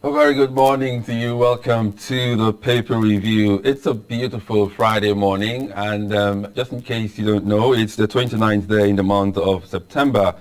A very good morning to you. Welcome to the paper review. It's a beautiful Friday morning, and just in case you don't know, it's the 29th day in the month of September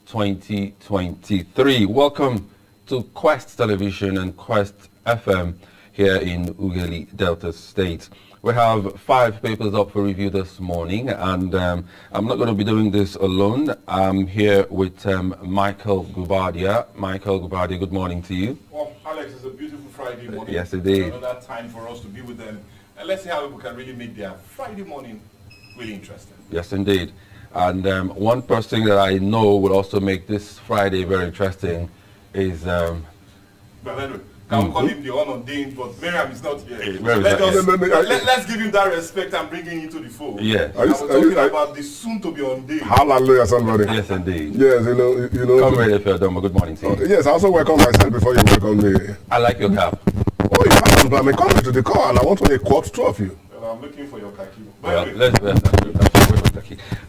2023. Welcome to Quest Television and Quest FM here in Ughelli, Delta State. We have 5 papers up for review this morning, and I'm not going to be doing this alone. I'm here with Michael Gubadia. Michael Gubadia, good morning to you. Well, Alex, it's a beautiful Friday morning. Yes, indeed. Another time for us to be with them. And let's see how we can really make their Friday morning really interesting. Yes, indeed. And one person that I know will also make this Friday very interesting is... But anyway, can we call him the unordained, but Miriam is not here. Let's give him that respect and bring him into the fold. Yeah. I was talking about the soon-to-be ordained. Hallelujah, somebody. Yes, indeed. Yes, you know. Comrade Feodoma, good morning to you. Yes, I also welcome myself before you welcome me. I like your cap. Oh, you haven't, but I'm coming to the call and I want to quote 2 of you. Well, I'm looking for your khaki. Well,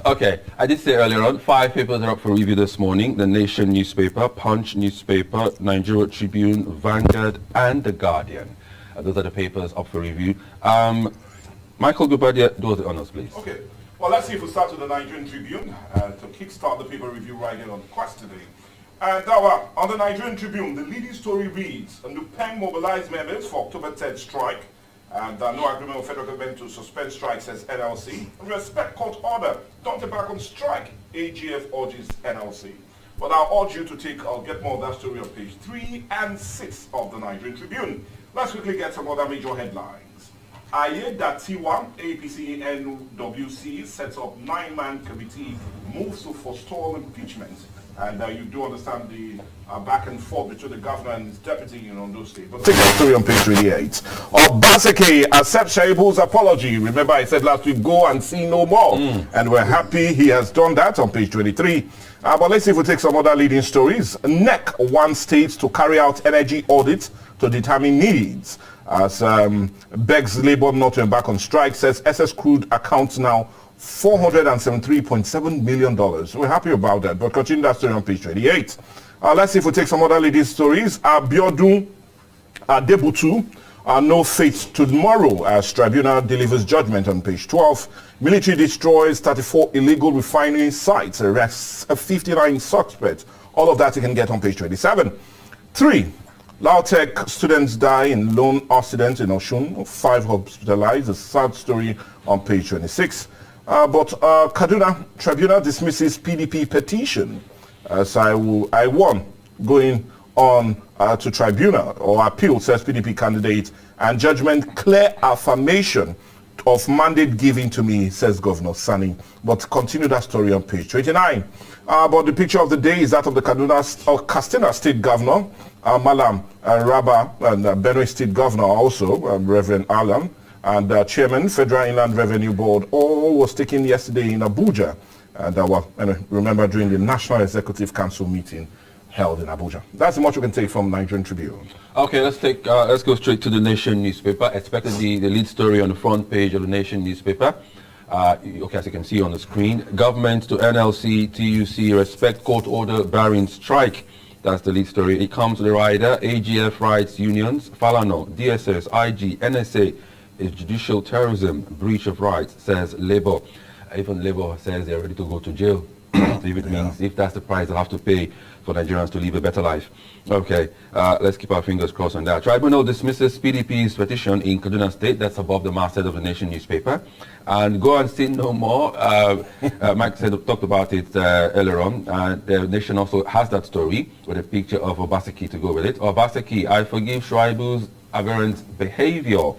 okay, I did say earlier on, 5 papers are up for review this morning. The Nation newspaper, Punch newspaper, Nigeria Tribune, Vanguard, and The Guardian. Those are the papers up for review. Michael Gubadia, do the honors, please. Okay. Well, let's see if we start with the Nigerian Tribune to kickstart the paper review right here on Quest today. And on the Nigerian Tribune, the leading story reads, NUPEM mobilized members for October 10th strike. And no agreement with federal government to suspend strike, says NLC. Respect court order. Don't get back on strike. AGF urges NLC. But I'll urge you to I'll get more of that story on page 3 and 6 of the Nigerian Tribune. Let's quickly get some other major headlines. Ayedatiwa, APC NWC, sets up 9-man committee, moves to forestall impeachment. And you do understand the back and forth between the governor and his deputy in Ondo State. But take that story on page 28. Obaseki accepts Shaibu's apology. Remember I said last week, go and see no more. And we're happy he has done that on page 23. But let's see if we take some other leading stories. NEC wants states to carry out energy audits to determine needs. As begs Labour not to embark on strike, says SS Crude accounts now $473.7 million. We're happy about that, but continue that story on page 28. Let's see if we take some other leading stories. Abiodun Adebutu, no fate tomorrow as tribunal delivers judgment on page 12. Military destroys 34 illegal refinery sites, arrests 59 suspects. All of that you can get on page 27. 3. Lautech students die in lone accident in Oshun, 5 hospitalized. A sad story on page 26. But Kaduna Tribunal dismisses PDP petition as I won going on to tribunal or appeal, says PDP candidate, and judgment clear affirmation of mandate given to me, says Governor Sani. But continue that story on page 29. But the picture of the day is that of the Kastina State Governor, Malam Rabba, and Benue State Governor also, Reverend Alam, and Chairman, Federal Inland Revenue Board, all was taken yesterday in Abuja. And remember during the National Executive Council meeting held in Abuja. That's much we can take from Nigerian Tribune. Okay, let's go straight to the Nation newspaper. Expected the lead story on the front page of the Nation newspaper. Okay, as you can see on the screen, government to NLC, TUC, respect court order barring strike. That's the lead story. It comes to the rider, AGF rights unions, Falano, DSS, IG, NSA, is judicial terrorism, breach of rights, says Labour. Even Labour says they're ready to go to jail. If that's the price they'll have to pay for Nigerians to live a better life. Okay, let's keep our fingers crossed on that. Tribunal dismisses PDP's petition in Kaduna State. That's above the masthead of the Nation newspaper. And go and see no more. Mike talked about it earlier on. The Nation also has that story with a picture of Obaseki to go with it. Obaseki, I forgive Shuaibu's aberrant behavior.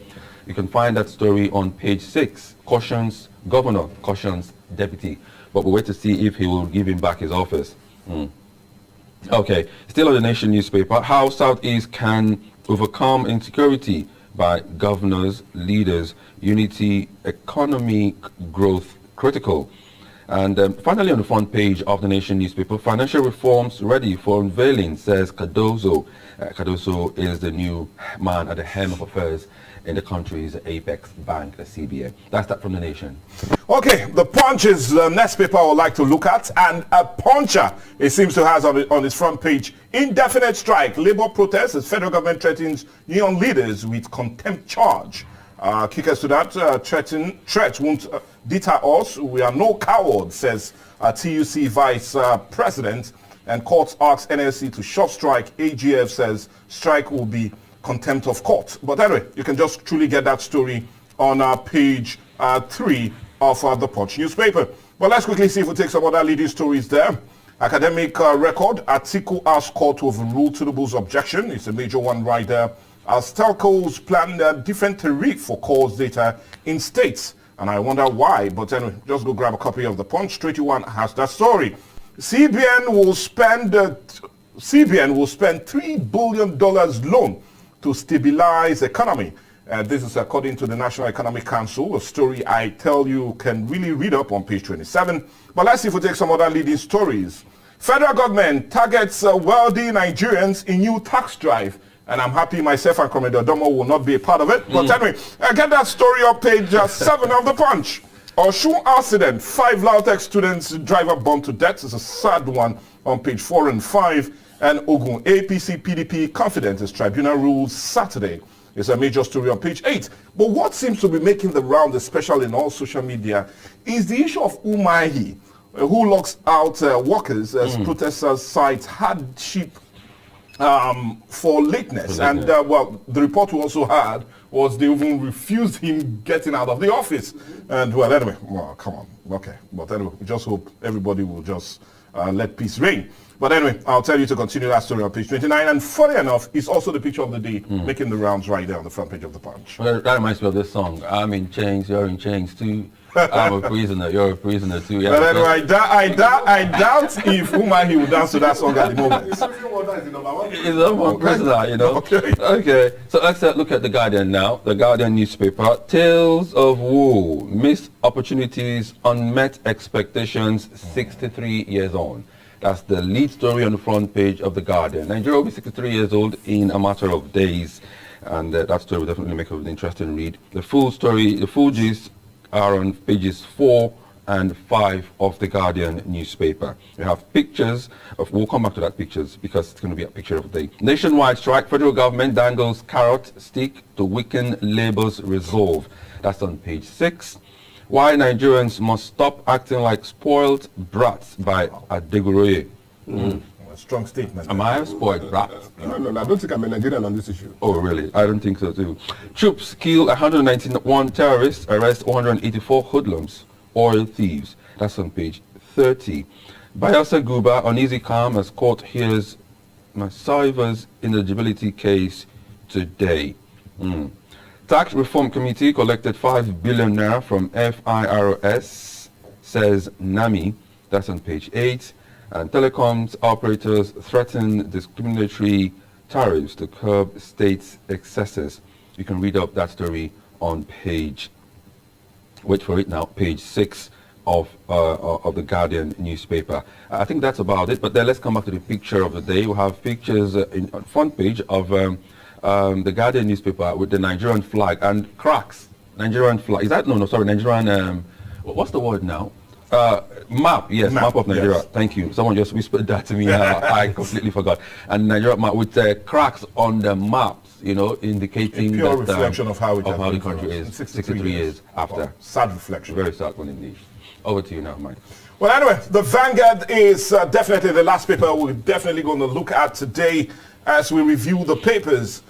You can find that story on page 6. Cautions governor, cautions deputy. But we'll wait to see if he will give him back his office. Okay, still on the Nation newspaper. How Southeast can overcome insecurity by governors, leaders, unity, economic growth critical. And finally, on the front page of the Nation newspaper, financial reforms ready for unveiling, says Cardozo. Cardozo is the new man at the helm of affairs in the country's apex bank, the CBN. That's that from the Nation. Okay, the Punch is the next paper I would like to look at, and a puncher, it seems to have on its front page, indefinite strike, labor protests as federal government threatens union leaders with contempt charge. Kickers to that, threat won't deter us. We are no cowards, says TUC Vice President. And courts asks NLC to short strike. AGF says strike will be contempt of court. But anyway, you can just truly get that story on page 3 of the Punch newspaper. But let's quickly see if we take some other leading stories there. Academic record, Atiku asks court to overrule Tinubu's objection. It's a major one right there. As telcos plan a different tariff for calls data in states. And I wonder why. But anyway, just go grab a copy of the Punch. 21 has that story. CBN will spend $3 billion loan to stabilize economy. This is according to the National Economic Council, a story I tell you can really read up on page 27. But let's see if we take some other leading stories. Federal government targets wealthy Nigerians in new tax drive. And I'm happy myself and Commodore Domo will not be a part of it. But anyway, I get that story on page 7 of the Punch. Osun accident, 5 Lautech students, driver burned to death. It's a sad one on page 4 and 5. And Ogun, APC, PDP confident as tribunal rules Saturday. It's a major story on page 8. But what seems to be making the round, especially in all social media, is the issue of Umahi, who locks out workers as protesters cite hardship for lateness. And well, the report we also had was they even refused him getting out of the office. And well, anyway, well, come on. Okay. But anyway, we just hope everybody will just let peace reign. But anyway, I'll tell you to continue that story on page 29. And funny enough, it's also the picture of the day making the rounds right there on the front page of the Punch. Well, that reminds me of this song. I'm in chains, you're in chains too. I'm a prisoner, you're a prisoner too. Yeah, but anyway, I doubt if Umahi will dance to that song at the moment. He's a number one prisoner, you know. Okay. So let's look at The Guardian now. The Guardian newspaper. Tales of woe, missed opportunities, unmet expectations, 63 years on. That's the lead story on the front page of The Guardian. Nigeria will be 63 years old in a matter of days. And that story will definitely make it an interesting read. The full story, the full gist are on pages 4 and 5 of The Guardian newspaper. We have pictures of, we'll come back to that pictures because it's going to be a picture of the day. Nationwide strike, federal government dangles carrot stick to weaken labor's resolve. That's on page 6. Why Nigerians must stop acting like spoiled brats by Adegoroye. A strong statement. Am I a spoiled brat? No, I don't think I'm a Nigerian on this issue. Oh, really? I don't think so, too. Troops kill 191 terrorists, arrest 184 hoodlums, oil thieves. That's on page 30. Bayelsa Guba, uneasy calm as court hears Masaiva's ineligibility case today. Tax Reform Committee collected 5 billion naira from FIRS, says NAMI. That's on page 8. And telecoms operators threaten discriminatory tariffs to curb states' excesses. You can read up that story on page, wait for it now, page 6 of the Guardian newspaper. I think that's about it, but then let's come back to the picture of the day. We have pictures on front page of the Guardian newspaper with the Nigerian flag and cracks. Nigerian flag. Is that, no, sorry, Nigerian, what's the word now? Map, yes, map of Nigeria. Yes. Thank you. Someone just whispered that to me. I completely forgot. And Nigeria map with cracks on the maps, you know, indicating a pure that, reflection of how the country is 63 years after. Wow. Sad reflection. Very sad one indeed. Over to you now, Mike. Well, anyway, the Vanguard is definitely the last paper we're definitely going to look at today as we review the papers.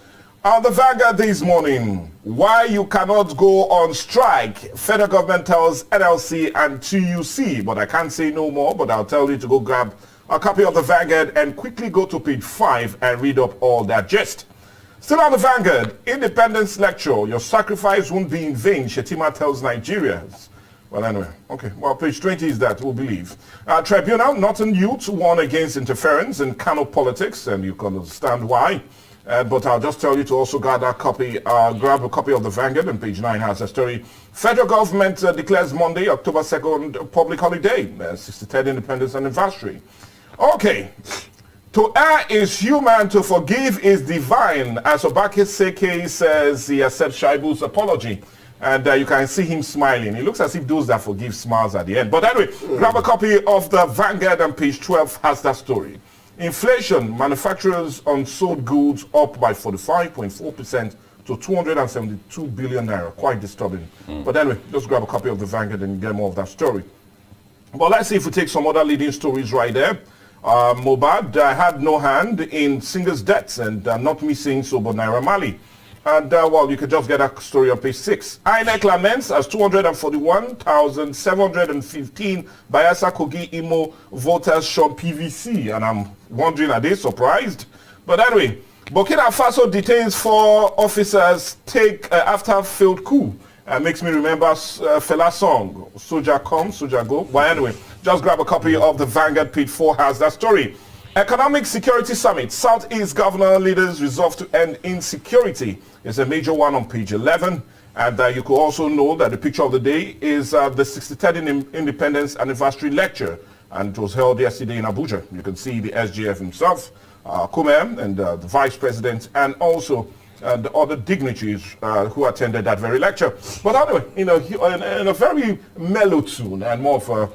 On the Vanguard this morning, why you cannot go on strike. Federal government tells NLC and TUC, but I can't say no more, but I'll tell you to go grab a copy of the Vanguard and quickly go to page 5 and read up all that gist. Still on the Vanguard, Independence Lecture, your sacrifice won't be in vain, Shetima tells Nigerians. Well, anyway, okay. Well, page 20 is that, we'll believe. Tribunal, Northern youth warn against interference in Kano politics, and you can understand why. But I'll just tell you to also grab a copy of the Vanguard, and page 9 has a story. Federal government declares Monday, October 2nd, public holiday, 63rd Independence Anniversary. Okay. To err is human, to forgive is divine, as Obakiseke says he accepts Shaibu's apology. And you can see him smiling. It looks as if those that forgive smiles at the end. But anyway, grab a copy of the Vanguard, and page 12 has that story. Inflation, manufacturers unsold goods up by 45.4% to 272 billion naira. Quite disturbing. But anyway, just grab a copy of the Vanguard and get more of that story. But let's see if we take some other leading stories right there. Mobad had no hand in singers' deaths, and not me saying so, but Naira Marley. And, well, you can just get that story on page 6. INEC laments as 241,715 Bayelsa Kogi Imo voters shun PVC. And I'm wondering, are they surprised? But anyway, Burkina Faso detains 4 officers after failed coup. Makes me remember Fela's song, Soldier Come, Soldier Go. But anyway, just grab a copy of the Vanguard, page 4 has that story. Economic Security Summit. Southeast governor leaders resolve to end insecurity. It's a major one on page 11. And you could also know that the picture of the day is the 63rd Independence Anniversary Lecture. And it was held yesterday in Abuja. You can see the SGF himself, Kumer, and the Vice President, and also the other dignitaries who attended that very lecture. But anyway, in a very mellow tune and more of a...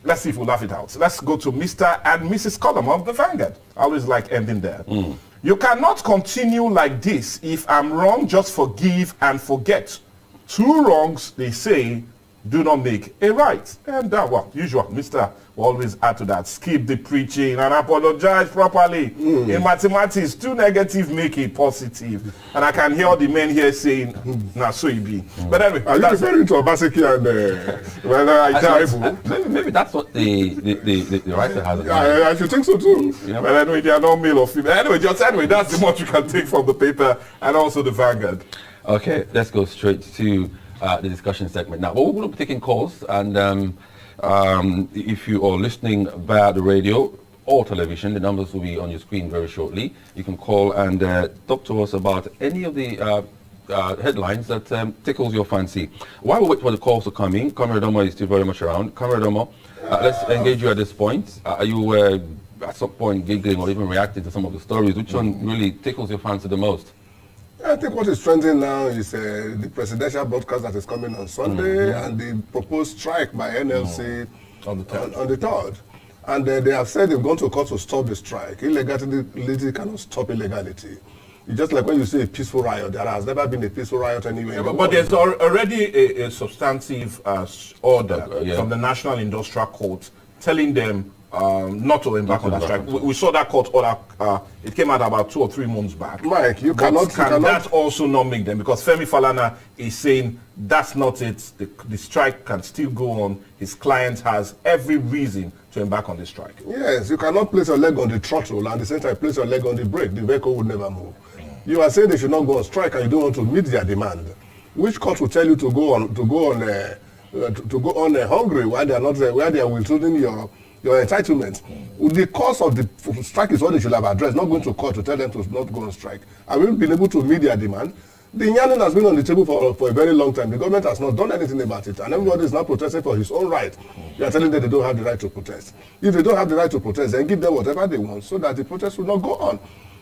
let's see if we'll laugh it out. Let's go to Mr. and Mrs. Column of the Vanguard. I always like ending there. You cannot continue like this. If I'm wrong, just forgive and forget. 2 wrongs, they say, do not make a right. And well, usual, Mr. will always add to that. Skip the preaching and apologize properly. In mathematics, 2 negative make a positive. And I can hear all the men here saying, nah, so it be. But anyway, are you referring to Obaseki and maybe that's what the writer has. I should think so too. Yeah. But anyway, they are not male or female. Anyway, that's the much you can take from the paper and also the Vanguard. Okay, let's go straight to the discussion segment now. But we're going to be taking calls, and if you are listening via the radio or television, the numbers will be on your screen very shortly. You can call and talk to us about any of the headlines that tickles your fancy. While we wait for the calls to come in, Comrade Omo is still very much around. Comrade Omo, let's engage you at this point. Are you at some point giggling or even reacting to some of the stories? Which one really tickles your fancy the most? I think what is trending now is the presidential broadcast that is coming on Sunday and the proposed strike by NLC on the 3rd. And they have said they've gone to court to stop the strike. Illegality cannot stop illegality. It's just like when you say a peaceful riot. There has never been a peaceful riot anywhere. Yeah, but there's already a substantive order from the National Industrial Court telling them not to embark on that strike. We saw that court order. It came out about 2 or 3 months back. Mike, can that also not make them? Because Femi Falana is saying that's not it. The strike can still go on. His client has every reason to embark on the strike. Yes, you cannot place your leg on the throttle and at the same time place your leg on the brake. The vehicle would never move. You are saying they should not go on strike and you don't want to meet their demand. Which court will tell you to go on hungry while they are not where they are withholding your entitlement? The cause of the strike is what they should have addressed, not going to court to tell them to not go on strike. Have we been able to meet their demand? The yarning has been on the table for a very long time. The government has not done anything about it, and everybody is now protesting for his own right. You are telling them they don't have the right to protest. If they don't have the right to protest, then give them whatever they want so that the protest will not go on.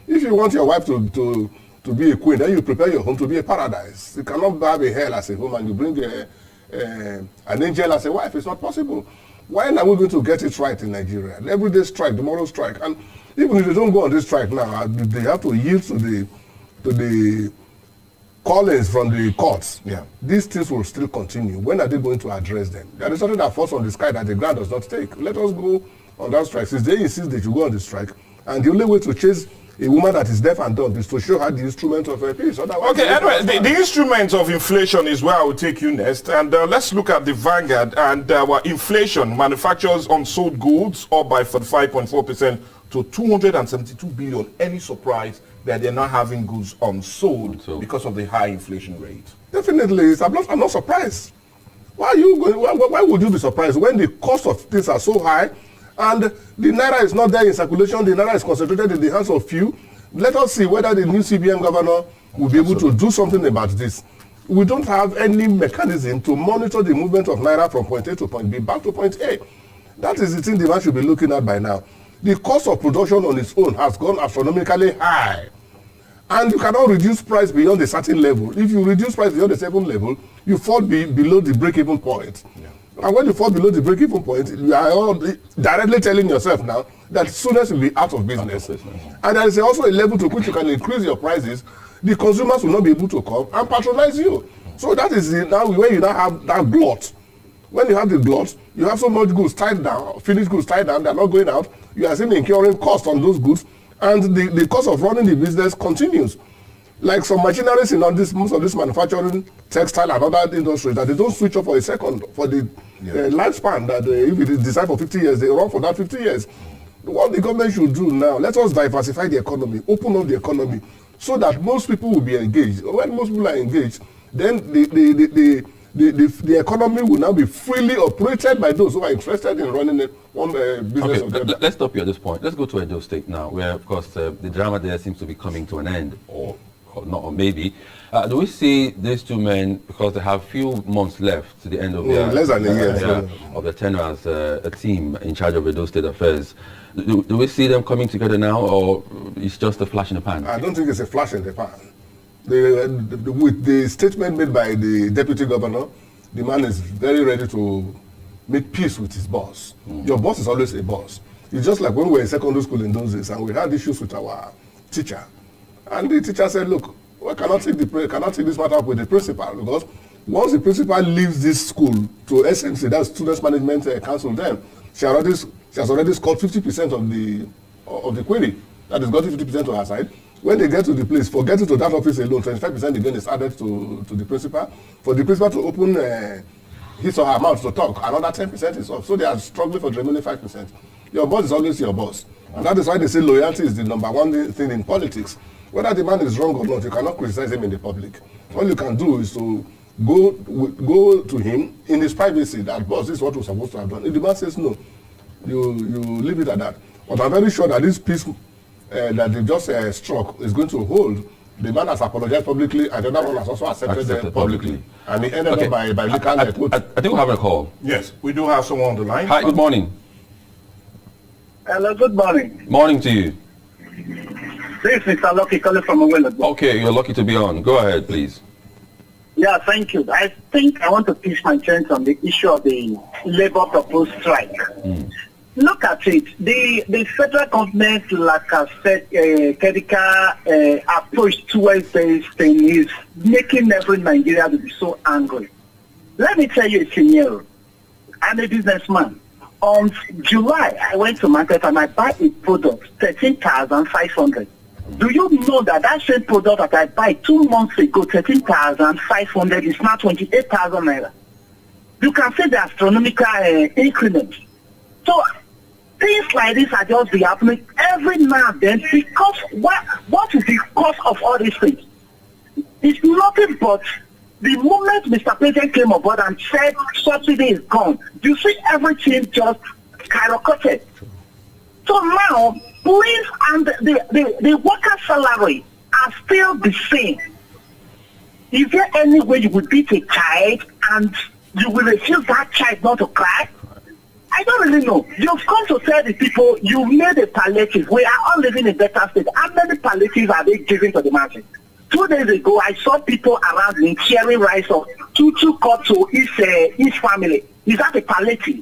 If you want your wife to be a queen, then you prepare your home to be a paradise. You cannot have a hell as a home and you bring an angel as a wife. It's not possible. When are we going to get it right in Nigeria? Every day strike, tomorrow strike. And even if they don't go on this strike now, they have to yield to the callings from the courts. Yeah. These things will still continue. When are they going to address them? There is something that falls on the sky that the ground does not take. Let us go on that strike. Since they insist they should go on the strike, and the only way to chase a woman that is deaf and dumb is to show her the instrument of peace. Okay, anyway, the instrument of inflation is where I will take you next. And let's look at the Vanguard. And inflation, manufacturers unsold goods up by 45.4% to 272 billion. Any surprise that they're not having goods unsold because of the high inflation rate? Definitely. I'm not surprised. Why would you be surprised when the cost of things are so high and the naira is not there in circulation? The naira is concentrated in the hands of few, Let us see whether the new CBN governor will be able to do something about this. We don't have any mechanism to monitor the movement of Naira from point A to point B back to point A. That is the thing the man should be looking at by now. The cost of production on its own has gone astronomically high. And you cannot reduce price beyond a certain level. If you reduce price beyond a certain level, you fall below the break-even point. Yeah. And when you fall below the break-even point, you are directly telling yourself now that students will be out of business. And there is also a level to which you can increase your prices. The consumers will not be able to come and patronize you. So that is now when you now have that glut. When you have the glut, you have so much goods tied down, finished goods tied down, they're not going out. You are still incurring cost on those goods, and the cost of running the business continues. Like some machineries in most of this manufacturing, textile and other industries, that they don't switch off for a second for the lifespan that if it is designed for 50 years, they run for that 50 years. What the government should do now, let us diversify the economy, open up the economy, so that most people will be engaged. When most people are engaged, then the economy will now be freely operated by those who are interested in running one business. Okay, let's stop you at this point. Let's go to Edo State now, where, of course, the drama there seems to be coming to an end, or not, or maybe. Do we see these two men, because they have few months left to the end of their less than a year of the tenure as a team in charge of Edo State affairs? Do we see them coming together now, or it's just a flash in the pan? I don't think it's a flash in the pan. With the statement made by the deputy governor, the man is very ready to make peace with his boss. Your boss is always a boss. It's just like when we were in secondary school in those days and we had issues with our teacher. And the teacher said, look, we cannot take this matter up with the principal, because once the principal leaves this school to SMC, that's Students Management Council, then she has already scored 50% of the query. That is got 50% to her side. When they get to the place, for getting to that office alone, 25% again is added to the principal. For the principal to open his or her mouth to talk, another 10% is off. So they are struggling for the remaining 5%. Your boss is always your boss. And that is why they say loyalty is the number one thing in politics. Whether the man is wrong or not, you cannot criticize him in the public. All you can do is to go to him in his privacy, that, boss, this is what we're supposed to have done. If the man says no, you leave it at that. But I'm very sure that this peace that they just struck is going to hold. The man has apologized publicly, and the other one has also accepted publicly. And he ended up by leaking I think we're having a call. Yes, we do have someone on the line. Hi, good morning. Hello, good morning. Morning to you. This is Mr. Lucky calling from Awela. Okay, you're lucky to be on. Go ahead, please. Yeah, thank you. I think I want to pitch my chance on the issue of the labor proposed strike. Look at it. The federal government, like I said, critical approach towards this thing is making every Nigerian to be so angry. Let me tell you a scenario. I'm a businessman. On July, I went to market and I buy a product, 13,500. Do you know that same product that I buy 2 months ago, 13,500, is now 28,000 naira? You can see the astronomical increment. So things like this are just be happening every now and then, because what is the cause of all these things? It's nothing but the moment Mr. President came aboard and said subsidy is gone, you see everything just skyrocketed. So now, police and the worker salary are still the same. Is there any way you would beat a child and you will refuse that child not to cry? I don't really know. You've come to tell the people you made a palliative. We are all living in a better state. How many palliatives are they giving to the masses? 2 days ago, I saw people around me sharing rice of 2 cups to each family. Is that a palliative?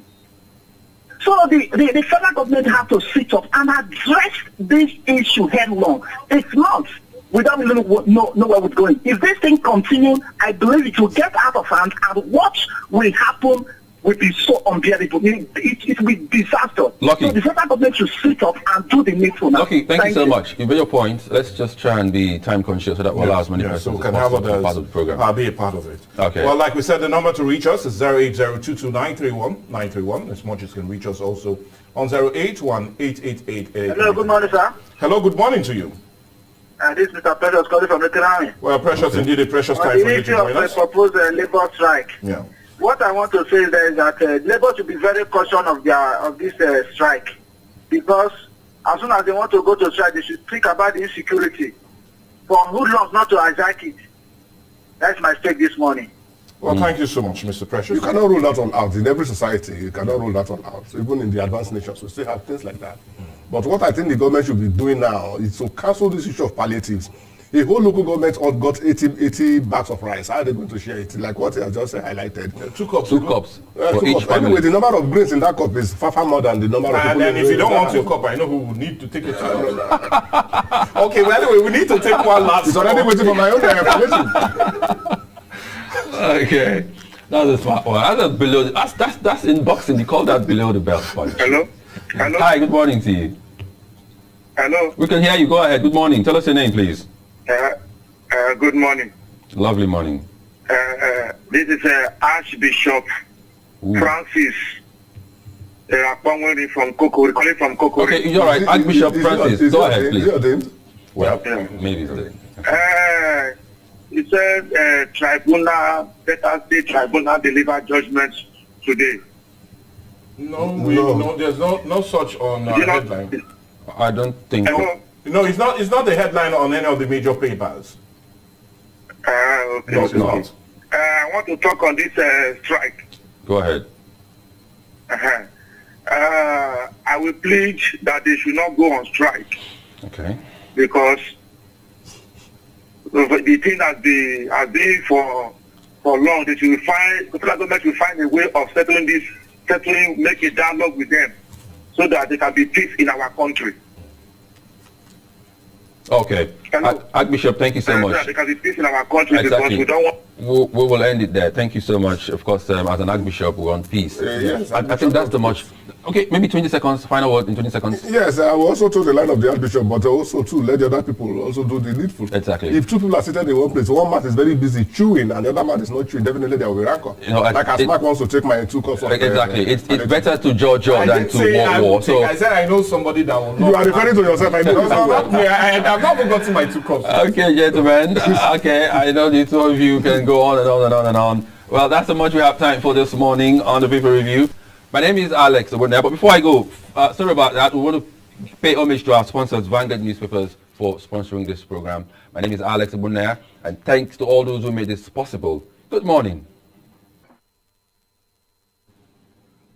So the federal government have to sit up and address this issue headlong. If not, we don't even know where we're going. If this thing continues, I believe it will get out of hand, and what will happen will be so unbearable. It will be disaster. Lucky. So the federal government should sit up and do the needful now. Lucky, thank you so much. You've made your point. Let's just try and be time conscious so that we'll allow as many persons so we as can possible have to be part of the program. Be a part of it. Okay. Well, like we said, the number to reach us is 08022931931. As much as can reach us also on 0818888. Hello, good morning, sir. Hello, good morning to you. This is Mr. Precious calling from the Army. Well, precious indeed, a precious time for you to join us. The proposed labor strike. Yeah. What I want to say is that Labour should be very cautious of this strike, because as soon as they want to go to strike, they should think about the insecurity. For hoodlums not to hijack it. That's my stake this morning. Well, thank you so much, Mr. Precious. You cannot rule that one out. In every society, you cannot rule that one out. Even in the advanced nations, we still have things like that. But what I think the government should be doing now is to cancel this issue of palliatives. A whole local government all got 80 bags of rice. How are they going to share it? Like what I just highlighted. 2 cups. 2 cups for Two each cups. family. Anyway, the number of grains in that cup is far more than the number of people. And then if you don't want your cup, I know who will need to take it. Okay, well, anyway, we need to take one last. It's already waiting for my own information. Okay. That's a smart one. That's below. That's in boxing. You call that below the belt punch. Hello? Hello? Hi. Good morning to you. Hello? We can hear you. Go ahead. Good morning. Tell us your name, please. Good morning. Lovely morning. This is Archbishop Ooh. Francis Apongweri from Kokori, calling from Kokori. Okay, you're right. Archbishop Francis. Go ahead, please. Well, Yeah. maybe it's there. It says tribunal, better say tribunal deliver judgment today. No, there's no such on headline. I don't think so. Hello? No, it's not the headline on any of the major papers. Okay. No, it's not. I want to talk on this strike. Go ahead. I will plead that they should not go on strike Okay. because the thing has been for long. They should find, the federal government will find a way of make a dialogue with them so that there can be peace in our country. Okay. Archbishop, thank you so So much. that there can be peace in our country Exactly. because we don't want. We will end it there. Thank you so much. Of course, as an Archbishop, we want peace. Yes, I think that's the much. Okay, maybe 20 seconds. Final word in 20 seconds. Yes, I will also told the line of the Archbishop, but also too let the other people also do the needful. Exactly. If 2 people are seated in one place, one man is very busy chewing and the other man is not chewing, definitely there will be rancor. You know, like as Mark wants to take my 2 cups of Exactly. It's better to judge I than didn't to say I war. will take. So I said I know somebody that will not. You are referring to yourself, I know. I've not forgotten my 2 cups. okay, gentlemen. Okay, I know the 2 of you can go on and on and on and on. Well, that's how much we have time for this morning on the paper review. My name is Alex, but before I go, sorry about that. We want to pay homage to our sponsors, Vanguard Newspapers, for sponsoring this program. My name is Alex Abunaya, and thanks to all those who made this possible. Good morning.